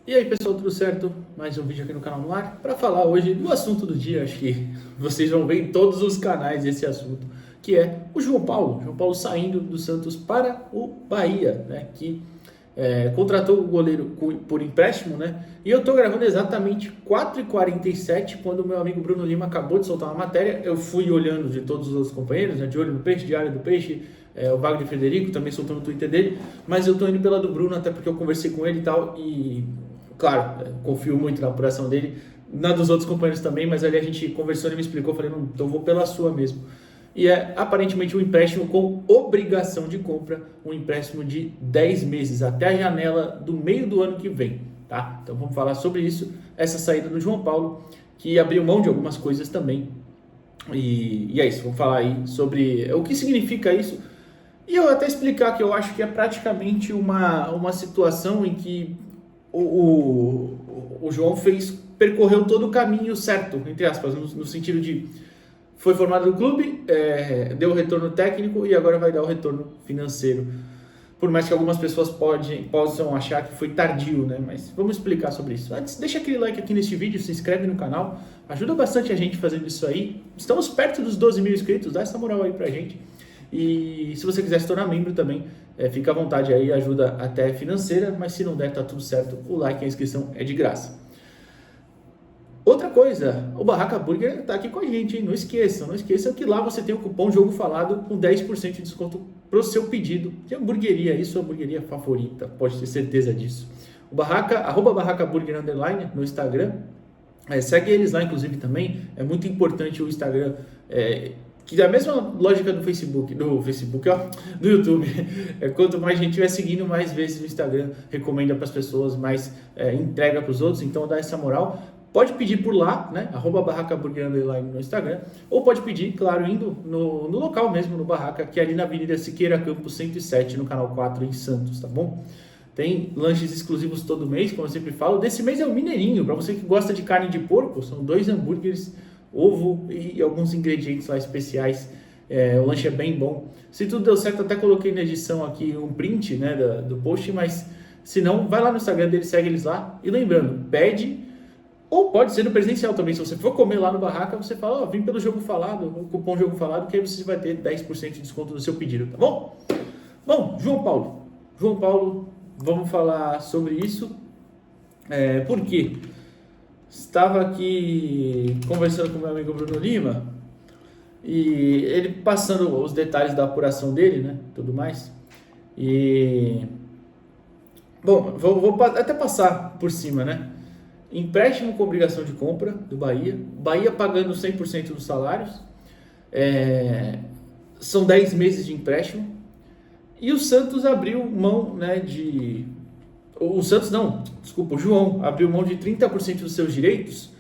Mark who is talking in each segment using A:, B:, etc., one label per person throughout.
A: E aí pessoal, tudo certo? Mais um vídeo aqui no canal no ar para falar hoje do assunto do dia. Acho que vocês vão ver em todos os canais esse assunto, que é o João Paulo. João Paulo saindo do Santos para o Bahia, né? Que contratou o goleiro por empréstimo, né? E eu tô gravando exatamente 4h47 quando o meu amigo Bruno Lima acabou de soltar uma matéria. Eu fui olhando de todos os outros companheiros, né? De Olho no Peixe, Diário do Peixe, o Wagner Frederico também soltou no Twitter dele, mas eu tô indo pela do Bruno até porque eu conversei com ele e tal, e claro, confio muito na apuração dele, na dos outros companheiros também, mas ali a gente conversou, ele me explicou, eu falei, não, então vou pela sua mesmo. E é aparentemente um empréstimo com obrigação de compra, um empréstimo de 10 meses, até a janela do meio do ano que vem, tá? Então vamos falar sobre isso, essa saída do João Paulo, que abriu mão de algumas coisas também, e é isso, vamos falar aí sobre o que significa isso, e eu até explicar que eu acho que é praticamente uma situação em que o João percorreu todo o caminho certo, entre aspas, no sentido de foi formado no clube, deu o retorno técnico e agora vai dar o retorno financeiro. Por mais que algumas pessoas possam achar que foi tardio, né? Mas vamos explicar sobre isso. Antes, deixa aquele like aqui neste vídeo, se inscreve no canal, ajuda bastante a gente fazendo isso aí. Estamos perto dos 12 mil inscritos, dá essa moral aí pra gente. E se você quiser se tornar membro também, fica à vontade aí, ajuda até financeira, mas se não der, tá tudo certo, o like e a inscrição é de graça. Outra coisa, o Barraca Burger tá aqui com a gente, hein? Não esqueçam que lá você tem o cupom Jogo Falado com 10% de desconto pro seu pedido de hamburgueria, aí sua hamburgueria favorita, pode ter certeza disso. O Barraca, @Barraca Burger _ no Instagram, segue eles lá inclusive também, é muito importante o Instagram, que é a mesma lógica do Facebook, ó, do YouTube. Quanto mais gente estiver seguindo, mais vezes o Instagram recomenda para as pessoas, mais entrega para os outros, então dá essa moral. Pode pedir por lá, né? @Barraca Burger _ no Instagram, ou pode pedir, claro, indo no local mesmo, no Barraca, que é ali na Avenida Siqueira Campos 107, no Canal 4 em Santos, tá bom? Tem lanches exclusivos todo mês, como eu sempre falo. Desse mês é o Mineirinho, para você que gosta de carne de porco, são 2 hambúrgueres, ovo e alguns ingredientes lá especiais. O lanche é bem bom. Se tudo deu certo, até coloquei na edição aqui um print, né, do post, mas se não, vai lá no Instagram deles, segue eles lá. E lembrando, pede, ou pode ser no presencial também. Se você for comer lá no Barraca, você fala, vim pelo Jogo Falado, o cupom Jogo Falado, que aí você vai ter 10% de desconto no seu pedido, tá bom? Bom, João Paulo, vamos falar sobre isso. Por quê? Estava aqui conversando com meu amigo Bruno Lima e ele passando os detalhes da apuração dele, né, tudo mais. E bom, vou até passar por cima, né? Empréstimo com obrigação de compra do Bahia pagando 100% dos salários, são 10 meses de empréstimo, e o Santos abriu mão, né, o João abriu mão de 30% dos seus direitos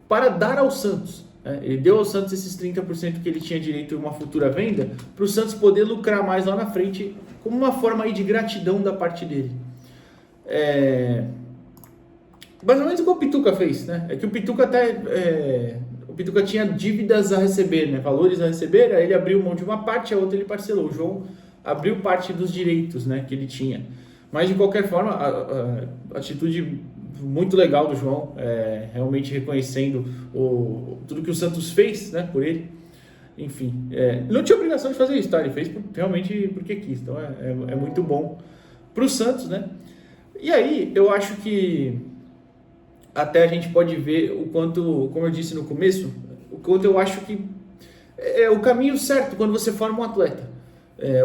A: para dar ao Santos. Ele deu ao Santos esses 30% que ele tinha direito em uma futura venda, para o Santos poder lucrar mais lá na frente, como uma forma aí de gratidão da parte dele. Mais ou menos o que o Pituca fez, né? É que o Pituca o Pituca tinha dívidas a receber, né? Valores a receber, aí ele abriu mão de uma parte, a outra ele parcelou. O João abriu parte dos direitos, né, que ele tinha. Mas de qualquer forma, a atitude muito legal do João, realmente reconhecendo tudo que o Santos fez, né, por ele. Enfim, não tinha obrigação de fazer isso, tá? Ele fez realmente porque quis. Então é muito bom para o Santos, né? E aí eu acho que até a gente pode ver o quanto, como eu disse no começo, o quanto eu acho que é o caminho certo quando você forma um atleta.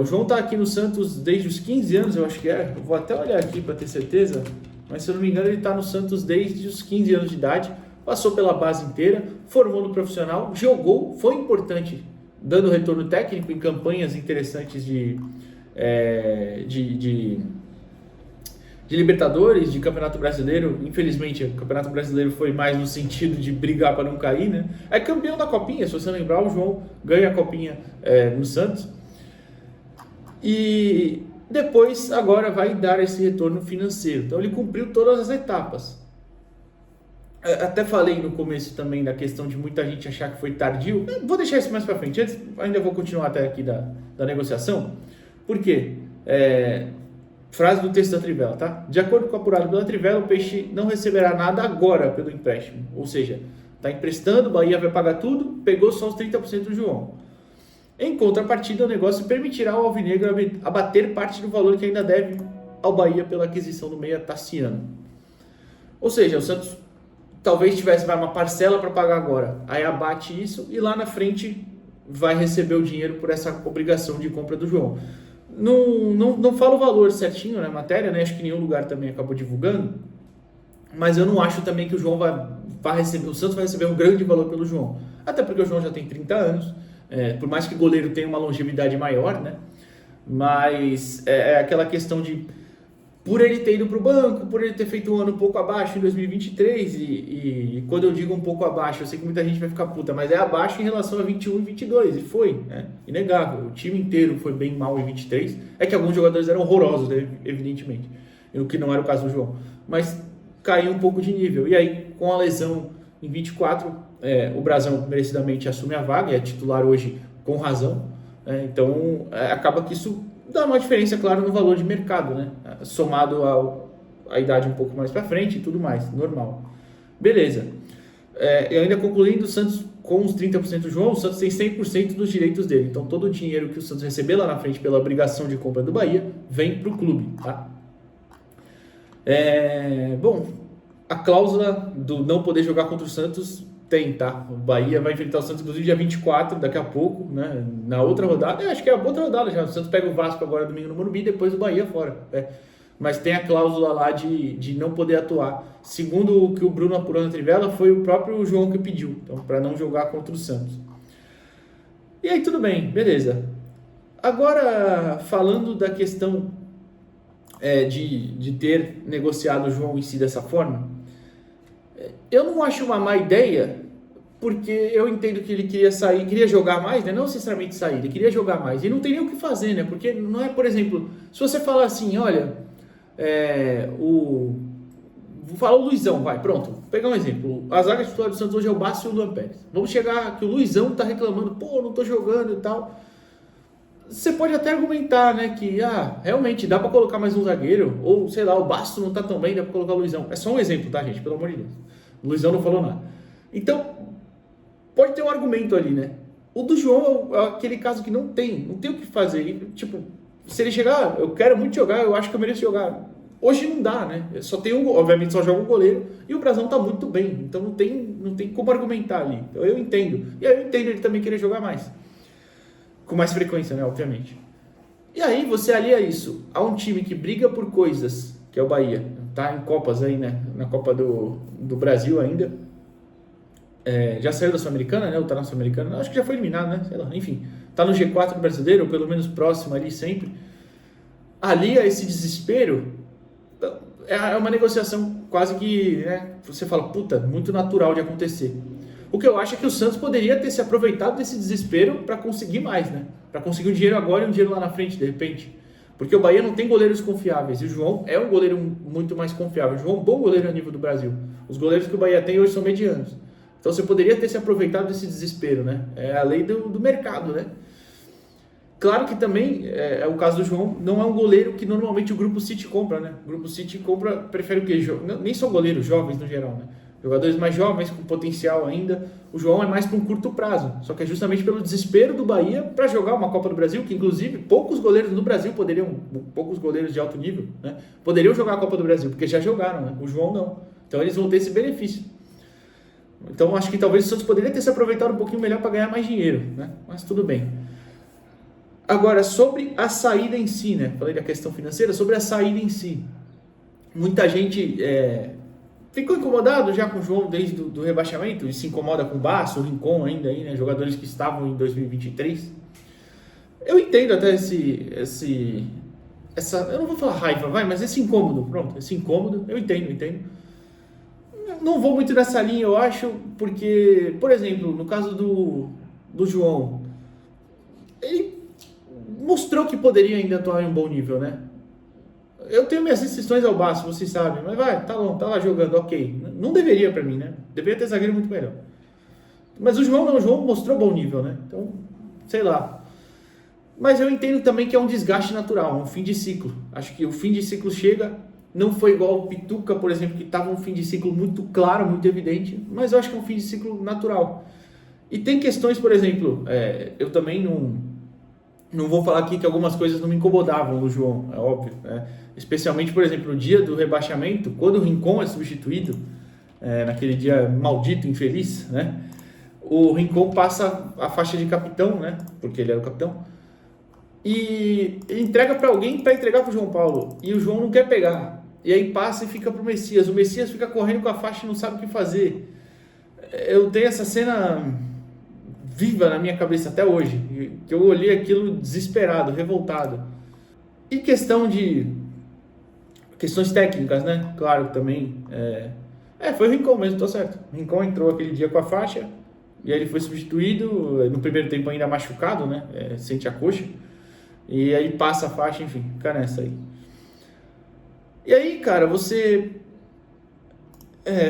A: O João está aqui no Santos desde os 15 anos, eu acho que eu vou até olhar aqui para ter certeza, mas se eu não me engano ele está no Santos desde os 15 anos de idade, passou pela base inteira, formou no profissional, jogou, foi importante, dando retorno técnico em campanhas interessantes de Libertadores, de Campeonato Brasileiro. Infelizmente o Campeonato Brasileiro foi mais no sentido de brigar para não cair, né? É campeão da Copinha, se você lembrar, o João ganha a Copinha no Santos. E depois agora vai dar esse retorno financeiro. Então ele cumpriu todas as etapas. Até falei no começo também da questão de muita gente achar que foi tardio. Vou deixar isso mais para frente. Antes, ainda vou continuar até aqui da negociação. Por quê? frase do texto da Trivela, tá? De acordo com o apurado pela Trivela, o Peixe não receberá nada agora pelo empréstimo. Ou seja, está emprestando, o Bahia vai pagar tudo, pegou só os 30% do João. Em contrapartida, o negócio permitirá ao Alvinegro abater parte do valor que ainda deve ao Bahia pela aquisição do meia Tassiano. Ou seja, o Santos talvez tivesse uma parcela para pagar agora, aí abate isso e lá na frente vai receber o dinheiro por essa obrigação de compra do João. Não fala o valor certinho na matéria, né? Acho que nenhum lugar também acabou divulgando, mas eu não acho também que o João vai receber, o Santos vai receber um grande valor pelo João, até porque o João já tem 30 anos, por mais que o goleiro tenha uma longevidade maior, né? Mas é aquela questão de, por ele ter ido para o banco, por ele ter feito um ano um pouco abaixo em 2023, e quando eu digo um pouco abaixo, eu sei que muita gente vai ficar puta, mas é abaixo em relação a 21 e 22, e foi, né? Inegável, o time inteiro foi bem mal em 23, é que alguns jogadores eram horrorosos, né? Evidentemente, o que não era o caso do João, mas caiu um pouco de nível, e aí com a lesão em 24, o Brasão merecidamente assume a vaga, é titular hoje com razão, então acaba que isso dá uma diferença, claro, no valor de mercado, né? Somado à idade um pouco mais para frente e tudo mais, normal. Beleza. E ainda concluindo, o Santos com os 30% do João, o Santos tem 100% dos direitos dele. Então todo o dinheiro que o Santos receber lá na frente pela obrigação de compra do Bahia vem para o clube, tá? Bom, a cláusula do não poder jogar contra o Santos tem, tá? O Bahia vai enfrentar o Santos, inclusive, dia 24, daqui a pouco, né? Na outra rodada, acho que é a outra rodada já. O Santos pega o Vasco agora domingo no Morumbi, depois o Bahia fora. Mas tem a cláusula lá de não poder atuar. Segundo o que o Bruno apurou na Trivela, foi o próprio João que pediu, então, para não jogar contra o Santos. E aí, tudo bem, beleza. Agora, falando da questão de ter negociado o João em si dessa forma, eu não acho uma má ideia, porque eu entendo que ele queria sair, queria jogar mais, né? Não necessariamente sair, ele queria jogar mais. E não tem nem o que fazer, né? Porque não é, por exemplo, se você falar assim, olha, vou falar o Luizão, vai, pronto. Vou pegar um exemplo. A zaga titular do Santos hoje é o Basso e o Luan Pérez. Vamos chegar que o Luizão tá reclamando, pô, não tô jogando e tal. Você pode até argumentar, né, que realmente dá para colocar mais um zagueiro, ou sei lá, o Basto não tá tão bem, dá para colocar o Luizão. É só um exemplo, tá, gente? Pelo amor de Deus. O Luizão não falou nada. Então, pode ter um argumento ali, né? O do João é aquele caso que não tem o que fazer. E, tipo, se ele chegar, eu quero muito jogar, eu acho que eu mereço jogar. Hoje não dá, né? Só tem obviamente só joga um goleiro e o Brasão tá muito bem, então não tem como argumentar ali. Então eu entendo. E aí eu entendo ele também querer jogar mais. Com mais frequência, né? Obviamente. E aí você alia isso a um time que briga por coisas, que é o Bahia, tá em Copas aí, né? Na Copa do Brasil ainda. Já saiu da Sul-Americana, né? Ou tá na Sul-Americana? Acho que já foi eliminado, né? Sei lá, enfim. Tá no G4 do brasileiro, ou pelo menos próximo ali sempre. Alia esse desespero. É uma negociação quase que, né? Você fala, puta, muito natural de acontecer. O que eu acho é que o Santos poderia ter se aproveitado desse desespero para conseguir mais, né? Para conseguir um dinheiro agora e um dinheiro lá na frente, de repente. Porque o Bahia não tem goleiros confiáveis. E o João é um goleiro muito mais confiável. O João é um bom goleiro a nível do Brasil. Os goleiros que o Bahia tem hoje são medianos. Então você poderia ter se aproveitado desse desespero, né? É a lei do mercado, né? Claro que também, o caso do João, não é um goleiro que normalmente o Grupo City compra, né? O Grupo City prefere o quê? Nem só goleiros, jovens no geral, né? Jogadores mais jovens, com potencial ainda. O João é mais para um curto prazo. Só que é justamente pelo desespero do Bahia para jogar uma Copa do Brasil, que inclusive poucos goleiros no Brasil poucos goleiros de alto nível, né, poderiam jogar a Copa do Brasil, porque já jogaram, né? O João não. Então eles vão ter esse benefício. Então acho que talvez o Santos poderia ter se aproveitado um pouquinho melhor para ganhar mais dinheiro, né? Mas tudo bem. Agora, sobre a saída em si, né? Falei da questão financeira, sobre a saída em si. Muita gente ficou incomodado já com o João desde do rebaixamento e se incomoda com o Basso, o Rincon ainda aí, né? Jogadores que estavam em 2023. Eu entendo até essa, eu não vou falar raiva, mas esse incômodo, pronto, esse incômodo, eu entendo. Não vou muito nessa linha, eu acho, porque, por exemplo, no caso do João, ele mostrou que poderia ainda atuar em um bom nível, né? Eu tenho minhas restrições ao Basso, vocês sabem, mas tá lá jogando, ok. Não deveria pra mim, né? Deveria ter zagueiro muito melhor. Mas o João mostrou bom nível, né? Então, sei lá. Mas eu entendo também que é um desgaste natural, um fim de ciclo. Acho que o fim de ciclo chega, não foi igual o Pituca, por exemplo, que estava um fim de ciclo muito claro, muito evidente, mas eu acho que é um fim de ciclo natural. E tem questões, por exemplo, eu também não vou falar aqui que algumas coisas não me incomodavam no João, é óbvio, né? Especialmente, por exemplo, no dia do rebaixamento, quando o Rincon é substituído, naquele dia maldito, infeliz, né? O Rincon passa a faixa de capitão, né? Porque ele era o capitão. E ele entrega para alguém para entregar para o João Paulo. E o João não quer pegar. E aí passa e fica para o Messias. O Messias fica correndo com a faixa e não sabe o que fazer. Eu tenho essa cena viva na minha cabeça até hoje. Que eu olhei aquilo desesperado, revoltado. E questões técnicas, né? Claro, também. Foi o Rincon mesmo, tô certo. O Rincon entrou aquele dia com a faixa. E aí ele foi substituído. No primeiro tempo ainda machucado, né? Sente a coxa. E aí passa a faixa, enfim, fica nessa aí. E aí, cara,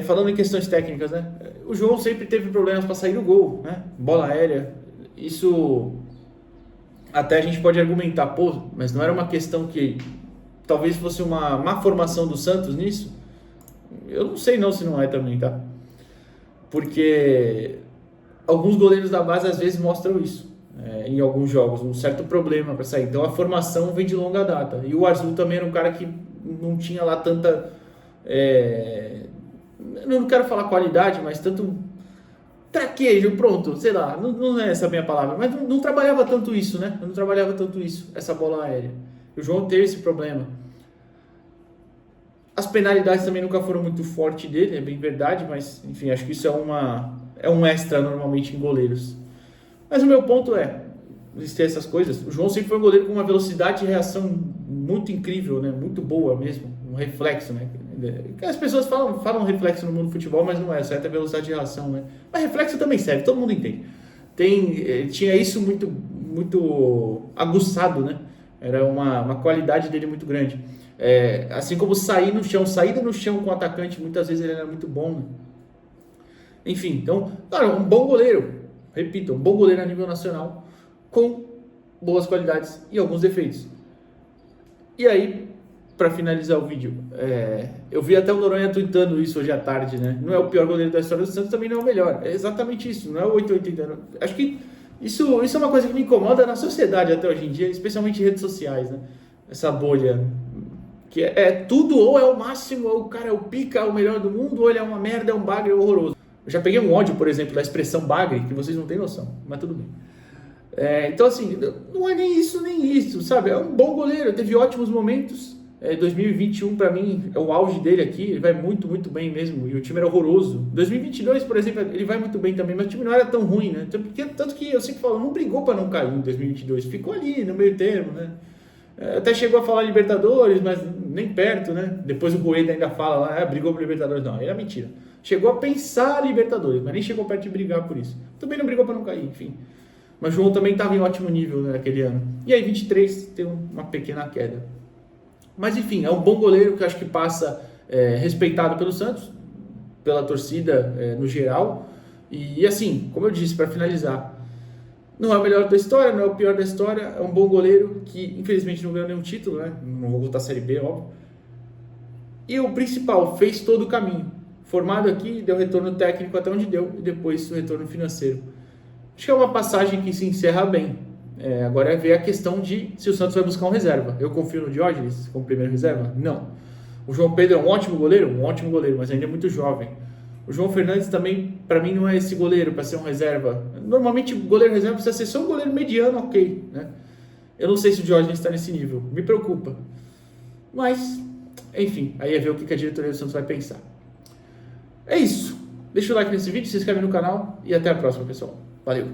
A: falando em questões técnicas, né? O João sempre teve problemas para sair do gol, né? Bola aérea. Isso até a gente pode argumentar, pô, mas não era uma questão que talvez fosse uma má formação do Santos nisso? Eu não sei não se não é também, tá? Porque alguns goleiros da base às vezes mostram isso. Em alguns jogos, um certo problema para sair. Então a formação vem de longa data. E o Arzu também era um cara que não tinha lá tanta. Não quero falar qualidade, mas tanto traquejo, pronto, sei lá, não é essa a minha palavra, mas não trabalhava tanto isso, né? Não trabalhava tanto isso, essa bola aérea. O João teve esse problema. As penalidades também nunca foram muito fortes dele, é bem verdade, mas enfim, acho que isso é um extra normalmente em goleiros. Mas o meu ponto existem essas coisas. O João sempre foi um goleiro com uma velocidade de reação muito incrível, né? Muito boa mesmo, um reflexo, né? As pessoas falam reflexo no mundo do futebol, mas não é, certo? É velocidade de reação, né? Mas reflexo também serve, todo mundo entende. Tinha isso muito, muito aguçado, né? Era uma qualidade dele muito grande. Assim como saída no chão com o atacante, muitas vezes ele era muito bom, né? Enfim, então, claro, um bom goleiro. Repito, um bom goleiro a nível nacional, com boas qualidades e alguns defeitos. E aí, para finalizar o vídeo, eu vi até o Noronha tweetando isso hoje à tarde, né? Não é o pior goleiro da história do Santos, também não é o melhor. É exatamente isso, não é o 880. Acho que isso é uma coisa que me incomoda na sociedade até hoje em dia, especialmente em redes sociais, né? Essa bolha, que tudo ou é o máximo, ou o cara é o pica, é o melhor do mundo, ou ele é uma merda, é um bagre horroroso. Eu já peguei um ódio, por exemplo, da expressão bagre, que vocês não têm noção, mas tudo bem. Então, assim, não é nem isso, sabe? É um bom goleiro, teve ótimos momentos. 2021, para mim, é o auge dele aqui, ele vai muito, muito bem mesmo, e o time era horroroso. 2022, por exemplo, ele vai muito bem também, mas o time não era tão ruim, né? Tanto que eu sempre falo, não brigou para não cair em 2022, ficou ali no meio termo, né? Até chegou a falar Libertadores, mas nem perto, né? Depois o Rueda ainda fala lá, brigou por Libertadores. Não, era mentira. Chegou a pensar Libertadores, mas nem chegou perto de brigar por isso. Também não brigou para não cair, enfim. Mas o João também estava em ótimo nível, né, naquele ano. E aí 23 tem uma pequena queda. Mas enfim, é um bom goleiro que eu acho que passa respeitado pelo Santos, pela torcida no geral. E assim, como eu disse, para finalizar, não é o melhor da história, não é o pior da história, é um bom goleiro que infelizmente não ganhou nenhum título, né? Não vou voltar à Série B, óbvio. E o principal, fez todo o caminho. Formado aqui, deu retorno técnico até onde deu, e depois o retorno financeiro. Acho que é uma passagem que se encerra bem. Agora é ver a questão de se o Santos vai buscar um reserva. Eu confio no Diógenes como primeiro reserva? Não. O João Pedro é um ótimo goleiro, mas ainda é muito jovem. O João Fernandes também, para mim, não é esse goleiro para ser um reserva. Normalmente, o goleiro reserva precisa ser só um goleiro mediano, ok, né? Eu não sei se o Diógenes está nesse nível. Me preocupa. Mas, enfim, aí é ver o que a diretoria do Santos vai pensar. É isso. Deixa o like nesse vídeo, se inscreve no canal e até a próxima, pessoal. Valeu!